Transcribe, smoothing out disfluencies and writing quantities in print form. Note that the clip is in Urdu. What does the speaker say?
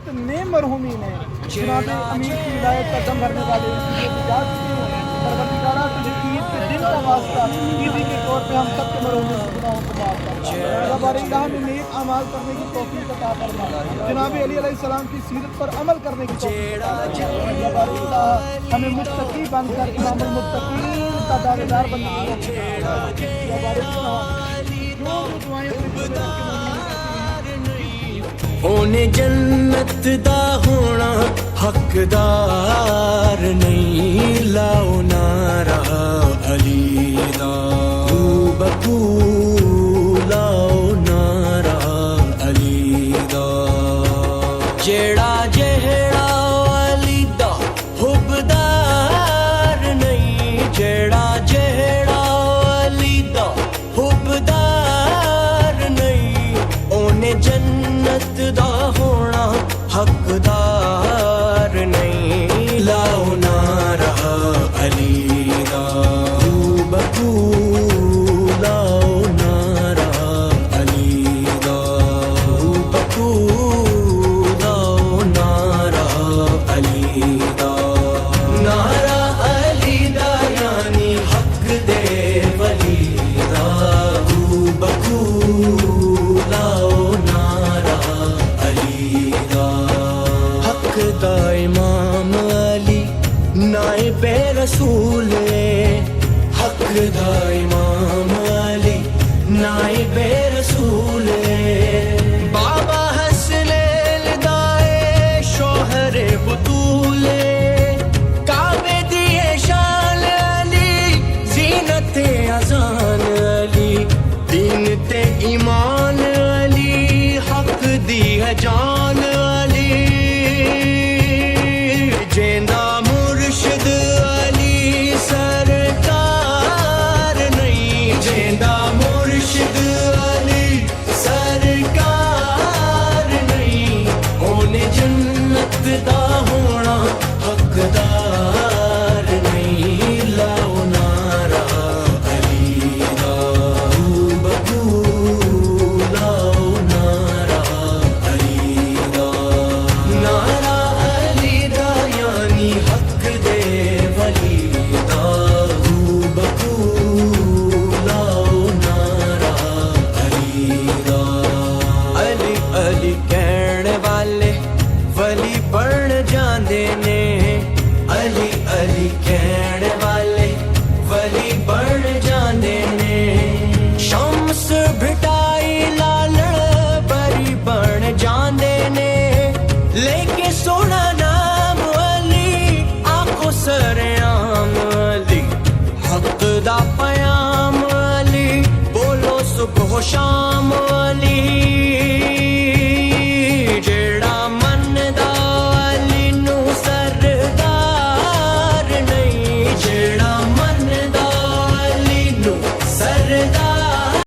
کتنے مرحومین ہیں جناب امیر کی ولایت کا دم بھرنے والے جا چکے ہیں۔ پروردگارہ تجھے عید کے دن کا واسطہ عیدی کے طور پہ ہم سب کے مرحومین کے گناہوں کو معاف کرنا۔ بار اللہ ہمیں نیک اعمال کرنے کی توفیق عطا فرما، جناب علی علیہ السلام کی سیرت پر عمل کرنے کی توفیق عطا فرما۔ بار اللہ ہمیں متقی بن کر امام المتقین کا دار دار بننے کی توفیق عطا فرما۔ بار اللہ جو دعائیں اپنے دل میں اونے جنت دا ہونا حقدار نہیں، لاؤ نعرہ علی دا بکو، لاؤ نعرہ علی دا۔ جیڑا جہڑا علی دا حبدار نہیں، جیڑا جہڑا علی دا حبدار نہیں، اونے جنت دا ہونا حقدار نہیں، لاؤ نعرہ علی دا بکو، لاؤ نعرہ علی دا بکو، لاؤ نعرہ علی دا۔ نعرہ علی دا یعنی حق دے ولی دا بکو، لاؤ نعرہ علی دا۔ حق دا امام علی نائب رسول، حق دا امام علی نائب رسول، بابا حسن دائے شوہر بطول، کعبے دیے شان علی زینت اذان علی، دین تے ایمان علی حق دی ہے جان علی، جیندہ مرشد علی سرکار نہیں، جیندہ مرشد علی سرکار نہیں، اونے جنت دا ہونا حقدار نہیں، لاؤ نعرہ علی دا بکو، لاؤ نعرہ علی دا۔ نعرہ علی دا یعنی حق دے ولی دا بکو، لاؤ نعرہ علی دا۔ علی علی کہن والے ولی بن جاندے نے، علی علی کہن والے ولی بن جاندے نے، شمس بھٹائی لالڑ بری بن جاندے نے، لے کے سونا نام علی آنکھوں سرعام علی، حق دا پیام علی بولو صبح و شام